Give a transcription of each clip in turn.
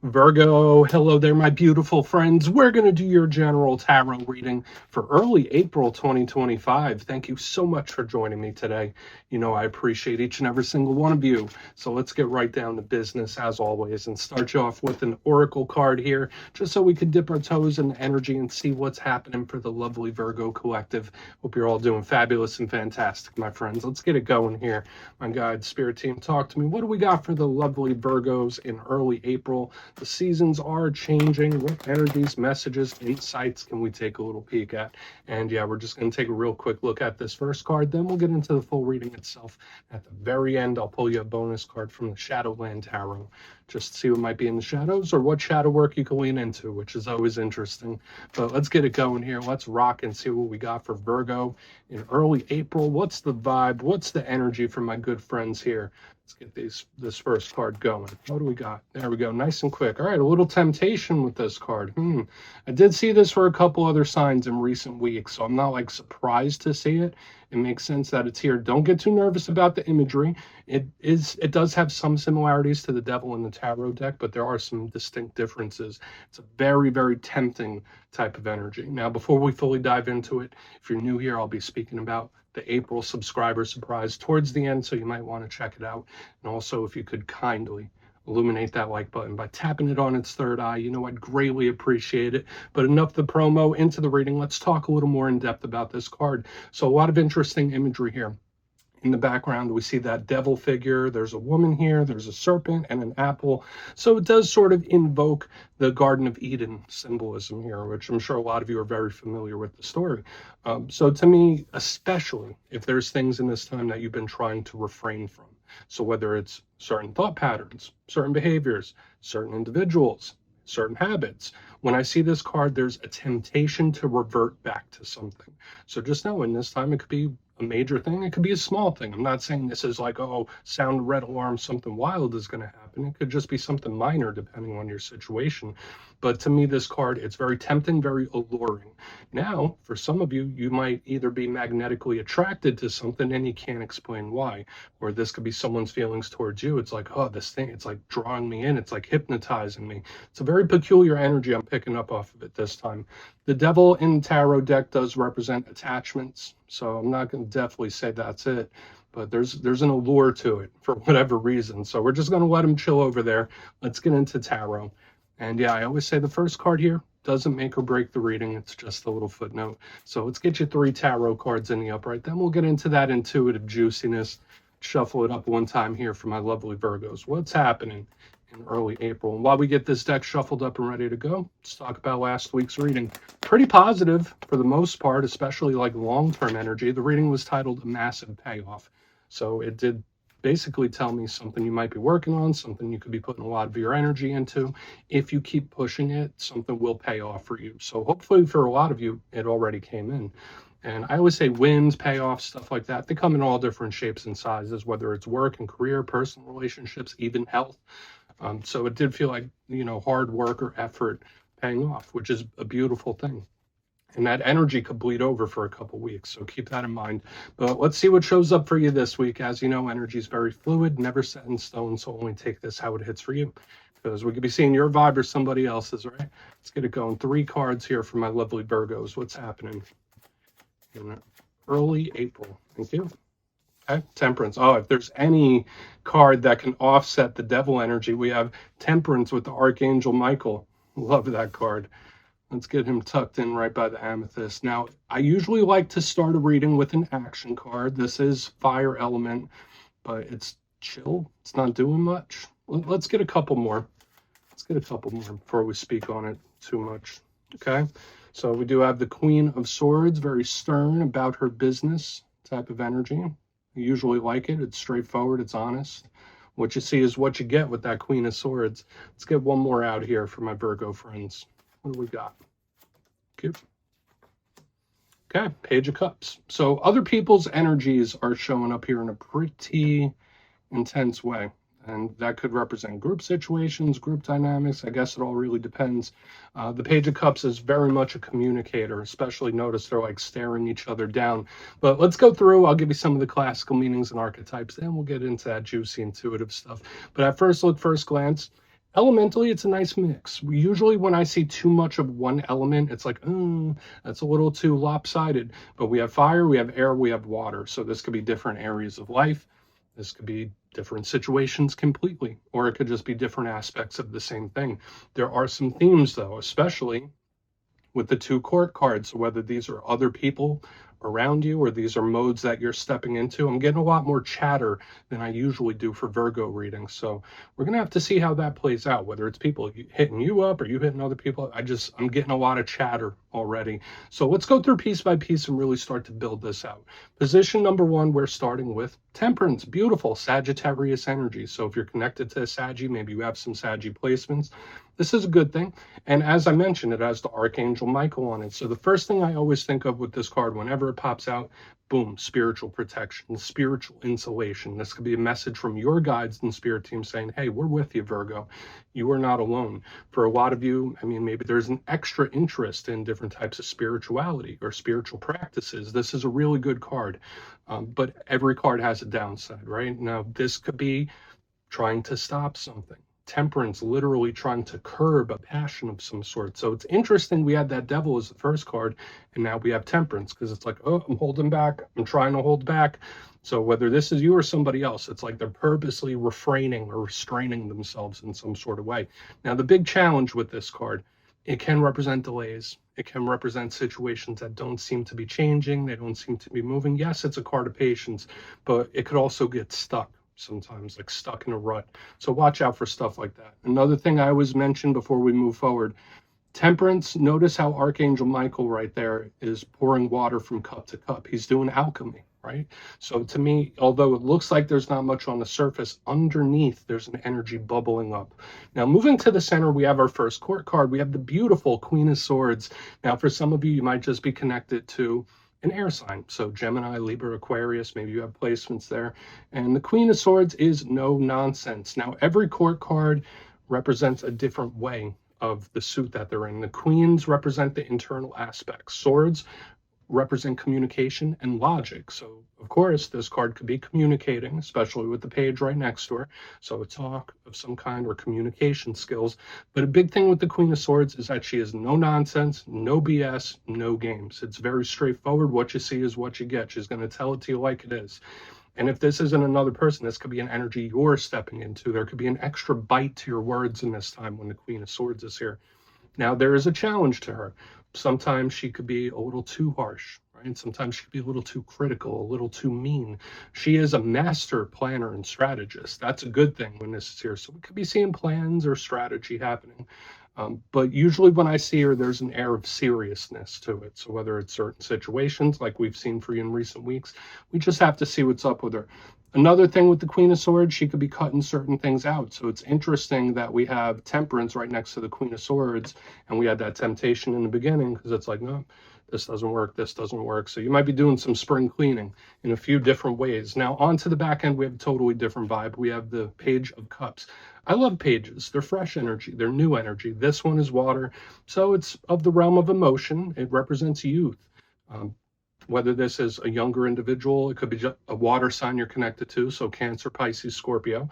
Virgo, hello there, my beautiful friends. We're going to do your general tarot reading for early April 2025. Thank you so much for joining me today. You know, I appreciate each and every single one of you. So let's get right down to business as always and start you off with an oracle card here, just so we can dip our toes in the energy and see what's happening for the lovely Virgo collective. Hope you're all doing fabulous and fantastic, my friends. Let's get it going here. My guide, spirit team, talk to me. What do we got for the lovely Virgos in early April? The seasons are changing. What energies, messages, insights can we take a little peek at? And yeah, we're just going to take a real quick look at this first card. Then we'll get into the full reading itself. At the very end, I'll pull you a bonus card from the Shadowland Tarot. Just to see what might be in the shadows or what shadow work you can lean into, which is always interesting. But let's get it going here. Let's rock and see what we got for Virgo in early April. What's the vibe? What's the energy for my good friends here? Let's get this first card going. What do we got? There we go. Nice and quick. All right, a little temptation with this card. I did see this for a couple other signs in recent weeks, so I'm not like surprised to see it. It makes sense that it's here. Don't get too nervous about the imagery. It does have some similarities to the Devil in the Tarot deck, but there are some distinct differences. It's a very, very tempting type of energy. Now, before we fully dive into it, if you're new here, I'll be speaking about the April subscriber surprise towards the end, so you might want to check it out. And also, if you could kindly illuminate that like button by tapping it on its third eye, you know, I'd greatly appreciate it. But enough the promo, into the reading. Let's talk a little more in depth about this card. So a lot of interesting imagery here. In the background, we see that devil figure. There's a woman here, there's a serpent and an apple. So it does sort of invoke the Garden of Eden symbolism here, which I'm sure a lot of you are very familiar with the story. So to me, especially if there's things in this time that you've been trying to refrain from. So whether it's certain thought patterns, certain behaviors, certain individuals, certain habits. When I see this card, there's a temptation to revert back to something. So just know in this time, it could be a major thing. It could be a small thing. I'm not saying this is like, oh, sound red alarm, something wild is going to happen. It could just be something minor depending on your situation. But to me, this card, it's very tempting, very alluring. Now, for some of you, you might either be magnetically attracted to something and you can't explain why. Or this could be someone's feelings towards you. It's like, oh, this thing, it's like drawing me in. It's like hypnotizing me. It's a very peculiar energy I'm picking up off of it this time. The Devil in Tarot deck does represent attachments, so I'm not going to definitely say that's it, but there's an allure to it for whatever reason. So we're just going to let him chill over there. Let's get into tarot. And yeah, I always say the first card here doesn't make or break the reading. It's just a little footnote. So let's get you 3 tarot cards in the upright. Then we'll get into that intuitive juiciness. Shuffle it up one time here for my lovely Virgos. What's happening in early April? And while we get this deck shuffled up and ready to go, let's talk about last week's reading. Pretty positive for the most part, especially like long-term energy. The reading was titled A Massive Payoff. So it did basically tell me something you might be working on, something you could be putting a lot of your energy into. If you keep pushing it, something will pay off for you. So hopefully for a lot of you, it already came in. And I always say wins, payoffs, stuff like that. They come in all different shapes and sizes, whether it's work and career, personal relationships, even health. So it did feel like, you know, hard work or effort paying off, which is a beautiful thing. And that energy could bleed over for a couple weeks. So keep that in mind. But let's see what shows up for you this week. As you know, energy is very fluid, never set in stone. So only take this how it hits for you, because we could be seeing your vibe or somebody else's, right? Let's get it going. 3 cards here for my lovely Virgos. What's happening in early April? Thank you. Okay, Temperance. Oh, if there's any card that can offset the devil energy, we have Temperance with the Archangel Michael. Love that card. Let's get him tucked in right by the amethyst. Now, I usually like to start a reading with an action card. This is fire element, but it's chill. It's not doing much. Let's get a couple more. Let's get a couple more before we speak on it too much. Okay, so we do have the Queen of Swords, very stern about her business type of energy. I usually like it. It's straightforward. It's honest. What you see is what you get with that Queen of Swords. Let's get one more out here for my Virgo friends. What do we got? Cute. Okay, Page of Cups. So other people's energies are showing up here in a pretty intense way. And that could represent group situations, group dynamics. I guess it all really depends. The Page of Cups is very much a communicator, especially notice they're like staring each other down. But let's go through. I'll give you some of the classical meanings and archetypes. Then we'll get into that juicy intuitive stuff. But at first look, first glance, Elementally, it's a nice mix. Usually when I see too much of one element, it's like, that's a little too lopsided. But we have fire, we have air, we have water. So this could be different areas of life. This could be different situations completely, or it could just be different aspects of the same thing. There are some themes, though, especially with the two court cards. So whether these are other people around you or these are modes that you're stepping into, I'm getting a lot more chatter than I usually do for Virgo readings. So we're going to have to see how that plays out, whether it's people hitting you up or you hitting other people. I'm getting a lot of chatter already. So let's go through piece by piece and really start to build this out. Position number one, we're starting with Temperance. Beautiful Sagittarius energy. So if you're connected to a Saggy, maybe you have some Saggy placements. This is a good thing. And as I mentioned, it has the Archangel Michael on it. So the first thing I always think of with this card, whenever it pops out, boom, spiritual protection, spiritual insulation. This could be a message from your guides and spirit team saying, hey, we're with you, Virgo. You are not alone. For a lot of you, I mean, maybe there's an extra interest in different types of spirituality or spiritual practices. This is a really good card. But every card has a downside, right? Now, this could be trying to stop something. Temperance, literally trying to curb a passion of some sort. So it's interesting we had that Devil as the first card, and now we have Temperance, because it's like, oh, I'm holding back. I'm trying to hold back. So whether this is you or somebody else, it's like they're purposely refraining or restraining themselves in some sort of way. Now, the big challenge with this card, it can represent delays. It can represent situations that don't seem to be changing. They don't seem to be moving. Yes, it's a card of patience, but it could also get stuck sometimes, like stuck in a rut. So watch out for stuff like that. Another thing I always mention before we move forward, Temperance, notice how Archangel Michael right there is pouring water from cup to cup. He's doing alchemy, right? So to me, although it looks like there's not much on the surface, underneath there's an energy bubbling up. Now, moving to the center, we have our first court card. We have the beautiful Queen of Swords. Now, for some of you, you might just be connected to an air sign. So Gemini, Libra, Aquarius, maybe you have placements there. And the Queen of Swords is no nonsense. Now, every court card represents a different way of the suit that they're in. The queens represent the internal aspects. Swords represent communication and logic. So, of course, this card could be communicating, especially with the page right next to her. So a talk of some kind or communication skills. But a big thing with the Queen of Swords is that she is no nonsense, no BS, no games. It's very straightforward. What you see is what you get. She's going to tell it to you like it is. And if this isn't another person, this could be an energy you're stepping into. There could be an extra bite to your words in this time when the Queen of Swords is here. Now, there is a challenge to her. Sometimes she could be a little too harsh, right? Sometimes she could be a little too critical, a little too mean. She is a master planner and strategist. That's a good thing when this is here. So we could be seeing plans or strategy happening. But usually when I see her, there's an air of seriousness to it. So whether it's certain situations like we've seen for you in recent weeks, we just have to see what's up with her. Another thing with the Queen of Swords, she could be cutting certain things out. So it's interesting that we have Temperance right next to the Queen of Swords, and we had that temptation in the beginning because it's like, no, this doesn't work, this doesn't work. So you might be doing some spring cleaning in a few different ways. Now, on to the back end, we have a totally different vibe. We have the Page of Cups. I love pages. They're fresh energy. They're new energy. This one is water. So it's of the realm of emotion. It represents youth. Whether this is a younger individual, it could be just a water sign you're connected to, so Cancer, Pisces, Scorpio.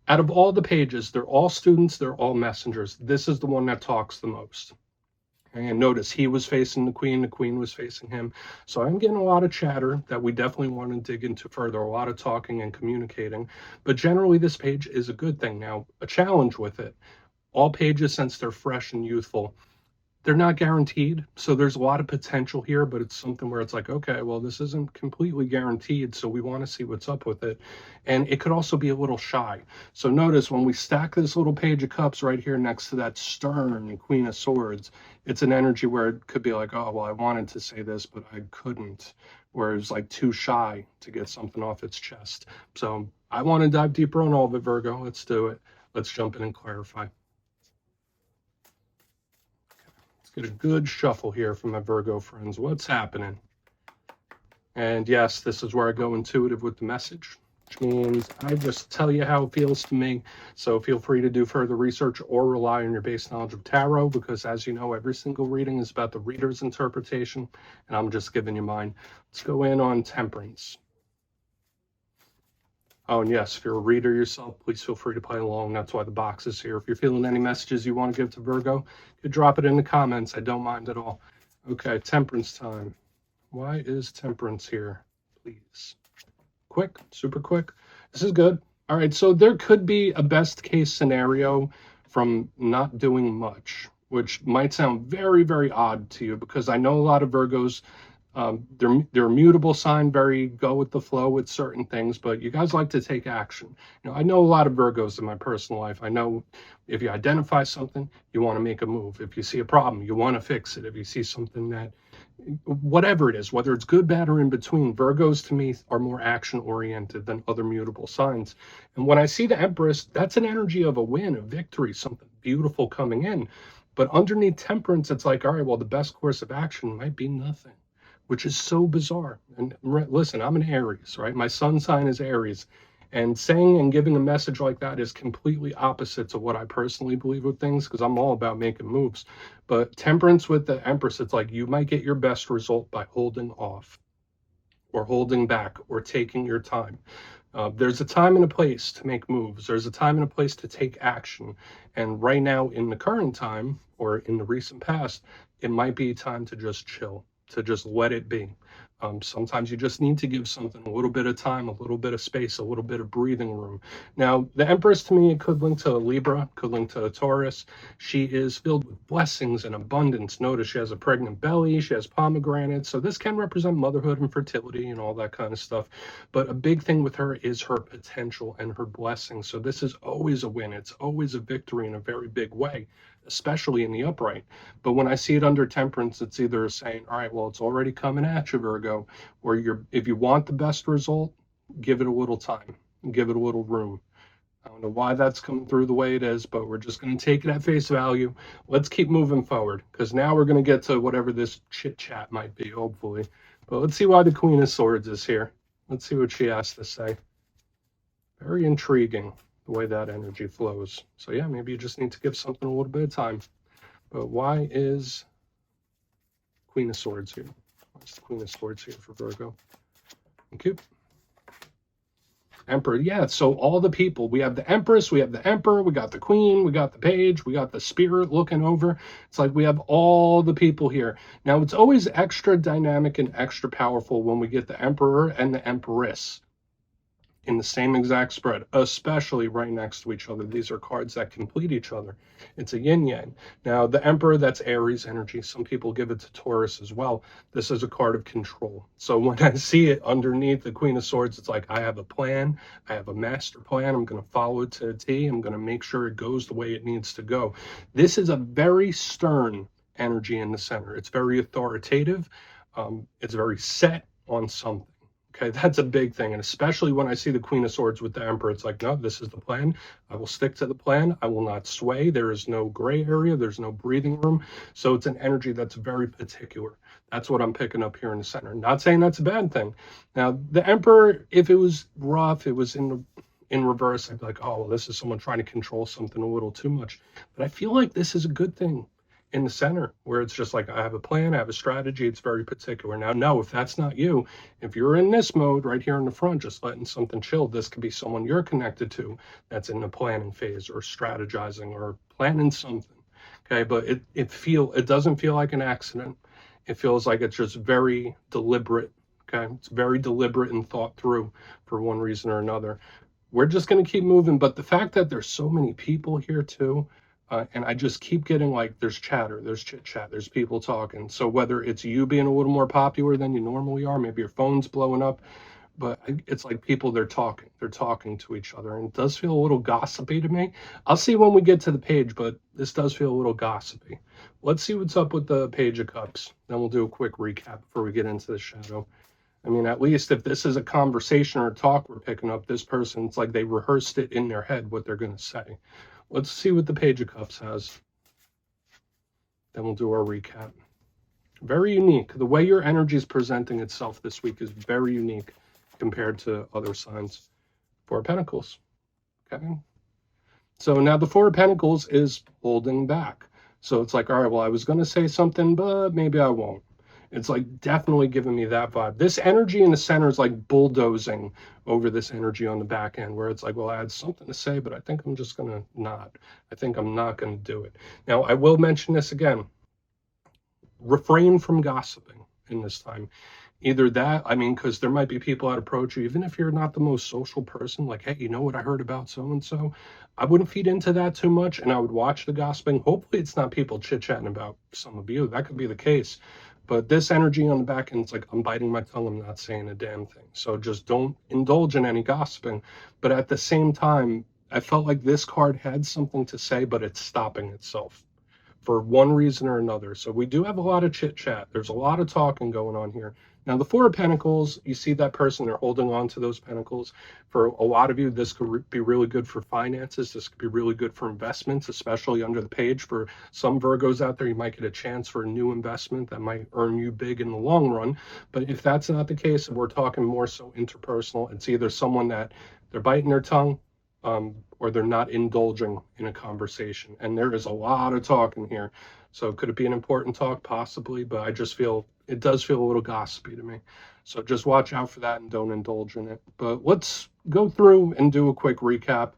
Out of all the pages, they're all students, they're all messengers. This is the one that talks the most. And notice he was facing the queen was facing him. So I'm getting a lot of chatter that we definitely want to dig into further, a lot of talking and communicating. But generally, this page is a good thing. Now, a challenge with it. All pages, since they're fresh and youthful, they're not guaranteed. So there's a lot of potential here, but it's something where it's like, okay, well, this isn't completely guaranteed. So we want to see what's up with it. And it could also be a little shy. So notice when we stack this little Page of Cups right here next to that stern Queen of Swords, it's an energy where it could be like, oh, well, I wanted to say this, but I couldn't. Where it's like too shy to get something off its chest. So I want to dive deeper on all of it, Virgo. Let's do it. Let's jump in and clarify. Get a good shuffle here from my Virgo friends. What's happening? And yes, this is where I go intuitive with the message, which means I just tell you how it feels to me. So feel free to do further research or rely on your base knowledge of tarot, because as you know, every single reading is about the reader's interpretation, and I'm just giving you mine. Let's go in on Temperance. Oh, and yes, if you're a reader yourself, please feel free to play along. That's why the box is here. If you're feeling any messages you want to give to Virgo, you could drop it in the comments. I don't mind at all. Okay, temperance time. Why is temperance here? Please. Quick, super quick. This is good. All right, so there could be a best case scenario from not doing much, which might sound very, very odd to you because I know a lot of Virgos, they're a mutable sign, very go with the flow with certain things, but you guys like to take action. I know a lot of Virgos in my personal life. I know if you identify something, you want to make a move. If you see a problem, you want to fix it. If you see something that, whatever it is, whether it's good, bad, or in between, Virgos to me are more action oriented than other mutable signs. And when I see the Empress, that's an energy of a win, a victory, something beautiful coming in. But underneath temperance, it's like, all right, well, the best course of action might be nothing, which is so bizarre. And listen, I'm an Aries, right? My sun sign is Aries. And saying and giving a message like that is completely opposite to what I personally believe with things, because I'm all about making moves. But temperance with the Empress, it's like you might get your best result by holding off or holding back or taking your time. There's a time and a place to make moves. There's a time and a place to take action. And right now, in the current time or in the recent past, it might be time to just chill, to just let it be. Sometimes you just need to give something a little bit of time, a little bit of space, a little bit of breathing room. Now, the Empress to me, it could link to Libra, could link to Taurus. She is filled with blessings and abundance. Notice she has a pregnant belly, she has pomegranates. So this can represent motherhood and fertility and all that kind of stuff. But a big thing with her is her potential and her blessings. So this is always a win. It's always a victory in a very big way, especially in the upright. But when I see it under temperance, it's either saying, all right, well, it's already coming at you, Virgo, or if you want the best result, give it a little time, give it a little room. I don't know why that's coming through the way it is, but we're just going to take it at face value. Let's keep moving forward, because now we're going to get to whatever this chit chat might be, hopefully. But let's see why the Queen of Swords is here. Let's see what she has to say. Very intriguing the way that energy flows. So yeah, maybe you just need to give something a little bit of time. But why is Queen of Swords here? Why is the Queen of Swords here for Virgo? Thank you. Emperor, yeah, so all the people, we have the Empress, we have the Emperor, we got the Queen, we got the Page, we got the Spirit looking over. It's like we have all the people here. Now, it's always extra dynamic and extra powerful when we get the Emperor and the Empress in the same exact spread, especially right next to each other. These are cards that complete each other. It's a yin yang. Now, the Emperor, that's Aries energy. Some people give it to Taurus as well. This is a card of control. So when I see it underneath the Queen of Swords, it's like I have a plan. I have a master plan. I'm going to follow it to a T. I'm going to make sure it goes the way it needs to go. This is a very stern energy in the center. It's very authoritative. It's very set on something. Okay, that's a big thing. And especially when I see the Queen of Swords with the Emperor, it's like, no, this is the plan. I will stick to the plan. I will not sway. There is no gray area. There's no breathing room. So it's an energy that's very particular. That's what I'm picking up here in the center. Not saying that's a bad thing. Now, the Emperor, if it was rough, it was in reverse, I'd be like, oh, well, this is someone trying to control something a little too much. But I feel like this is a good thing in the center, where it's just like, I have a plan, I have a strategy, it's very particular. Now, no, if that's not you, if you're in this mode right here in the front, just letting something chill, this could be someone you're connected to that's in the planning phase or strategizing or planning something. Okay, but it doesn't feel like an accident. It feels like it's just very deliberate. Okay, it's very deliberate and thought through for one reason or another. We're just going to keep moving, but the fact that there's so many people here too, and I just keep getting like, there's chatter, there's chit chat, there's people talking. So whether it's you being a little more popular than you normally are, maybe your phone's blowing up, but it's like people, they're talking to each other, and it does feel a little gossipy to me. I'll see when we get to the page, but this does feel a little gossipy. Let's see what's up with the Page of Cups. Then we'll do a quick recap before we get into the shadow. I mean, at least if this is a conversation or a talk we're picking up, this person, it's like they rehearsed it in their head, what they're going to say. Let's see what the Page of Cups has. Then we'll do our recap. Very unique. The way your energy is presenting itself this week is very unique compared to other signs. Four of Pentacles. Okay. So now the Four of Pentacles is holding back. So it's like, all right, well, I was going to say something, but maybe I won't. It's like definitely giving me that vibe. This energy in the center is like bulldozing over this energy on the back end, where it's like, well, I had something to say, but I think I'm just gonna not. I think I'm not gonna do it. Now, I will mention this again. Refrain from gossiping in this time. Either that, I mean, because there might be people that approach you, even if you're not the most social person, like, hey, you know what I heard about so and so? I wouldn't feed into that too much, and I would watch the gossiping. Hopefully, it's not people chit chatting about some of you. That could be the case. But this energy on the back end, it's like, I'm biting my tongue, I'm not saying a damn thing. So just don't indulge in any gossiping. But at the same time, I felt like this card had something to say, but it's stopping itself for one reason or another. So we do have a lot of chit chat. There's a lot of talking going on here. Now, the Four of Pentacles, you see that person, they're holding on to those pentacles. For a lot of you, this could be really good for finances. This could be really good for investments, especially under the page. For some Virgos out there, you might get a chance for a new investment that might earn you big in the long run. But if that's not the case, if we're talking more so interpersonal, it's either someone that they're biting their tongue, or they're not indulging in a conversation. And there is a lot of talking here. So could it be an important talk? Possibly, but I just feel it does feel a little gossipy to me. So just watch out for that and don't indulge in it. But let's go through and do a quick recap.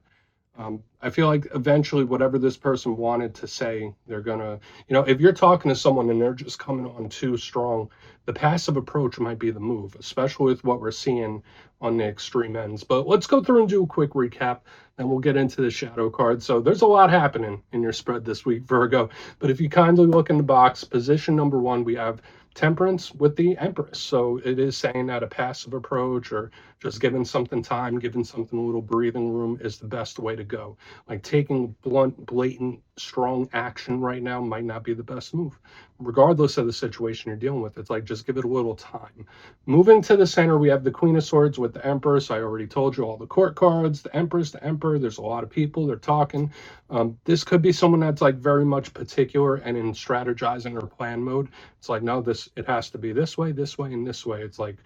I feel like eventually whatever this person wanted to say, they're gonna, if you're talking to someone and they're just coming on too strong, the passive approach might be the move, especially with what we're seeing on the extreme ends. But let's go through and do a quick recap, and we'll get into the shadow card. So there's a lot happening in your spread this week, Virgo. But if you kindly look in the box, position number 1, we have Temperance with the Empress. So it is saying that a passive approach, or just giving something time, giving something a little breathing room, is the best way to go. Like taking blunt, blatant, strong action right now might not be the best move. Regardless of the situation you're dealing with, it's like just give it a little time. Moving to the center, we have the Queen of Swords with the Empress. I already told you all the court cards, the Empress, the Emperor. There's a lot of people, they're talking. This could be someone that's like very much particular and in strategizing or plan mode. It's like, no, it has to be this way, and this way. It's like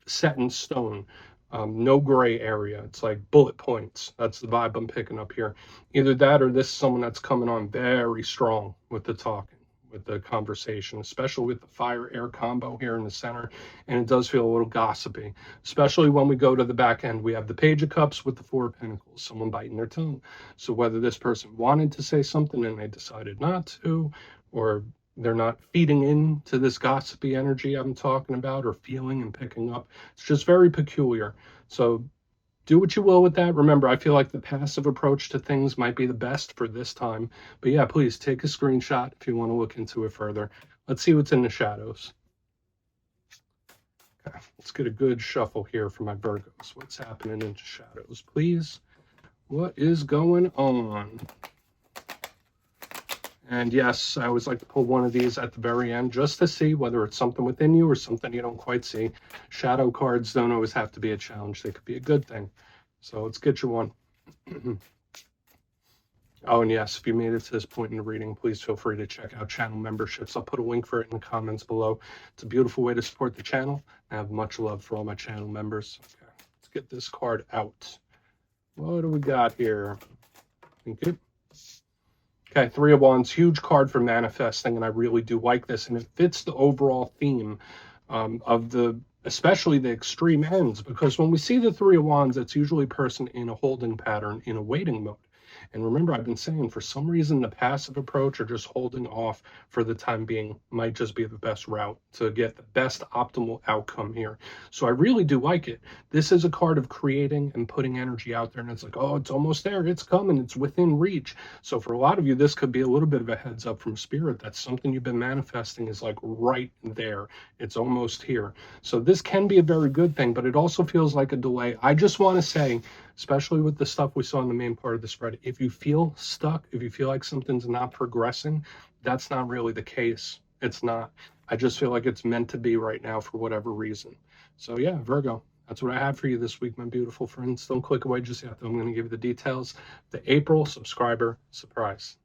set in stone. No gray area. It's like bullet points. That's the vibe I'm picking up here. Either that, or this is someone that's coming on very strong with the talking, with the conversation, especially with the fire-air combo here in the center. And it does feel a little gossipy, especially when we go to the back end. We have the Page of Cups with the Four of Pentacles, someone biting their tongue. So whether this person wanted to say something and they decided not to, or they're not feeding into this gossipy energy I'm talking about, or feeling and picking up. It's just very peculiar. So do what you will with that. Remember, I feel like the passive approach to things might be the best for this time. But yeah, please take a screenshot if you want to look into it further. Let's see what's in the shadows. Okay, let's get a good shuffle here for my Virgos. What's happening in the shadows, please? What is going on? And yes, I always like to pull one of these at the very end just to see whether it's something within you or something you don't quite see. Shadow cards don't always have to be a challenge. They could be a good thing. So let's get you one. Oh, and yes, if you made it to this point in the reading, please feel free to check out channel memberships. I'll put a link for it in the comments below. It's a beautiful way to support the channel. I have much love for all my channel members. Okay, let's get this card out. What do we got here? Thank you. Okay, Three of Wands, huge card for manifesting, and I really do like this, and it fits the overall theme of especially the extreme ends, because when we see the Three of Wands, it's usually a person in a holding pattern, in a waiting mode. And remember, I've been saying, for some reason, the passive approach, or just holding off for the time being, might just be the best route to get the best optimal outcome here. So I really do like it. This is a card of creating and putting energy out there, and it's like, oh, it's almost there, it's coming, it's within reach. So for a lot of you, this could be a little bit of a heads up from Spirit that something you've been manifesting is like right there. It's almost here. So this can be a very good thing, but it also feels like a delay. I just want to say, especially with the stuff we saw in the main part of the spread, if you feel stuck, if you feel like something's not progressing, that's not really the case. It's not. I just feel like it's meant to be right now for whatever reason. So yeah, Virgo, that's what I have for you this week, my beautiful friends. Don't click away just yet, though. I'm going to give you the details. The April subscriber surprise.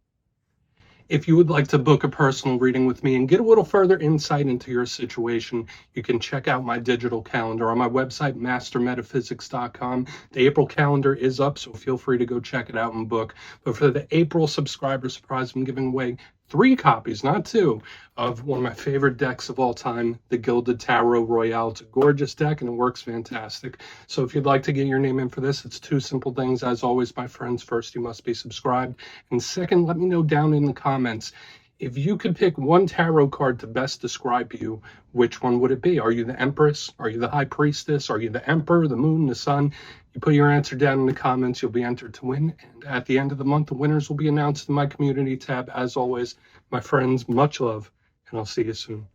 If you would like to book a personal reading with me and get a little further insight into your situation, you can check out my digital calendar on my website, mastermetaphysics.com. The April calendar is up, so feel free to go check it out and book. But for the April subscriber surprise, I'm giving away 3 copies, not 2, of one of my favorite decks of all time, the Gilded Tarot Royale. It's a gorgeous deck and it works fantastic. So if you'd like to get your name in for this, it's 2 simple things. As always, my friends, first, you must be subscribed. And second, let me know down in the comments, if you could pick one tarot card to best describe you, which one would it be? Are you the Empress? Are you the High Priestess? Are you the Emperor, the Moon, the Sun? You put your answer down in the comments, you'll be entered to win. And at the end of the month, the winners will be announced in my community tab. As always, my friends, much love, and I'll see you soon.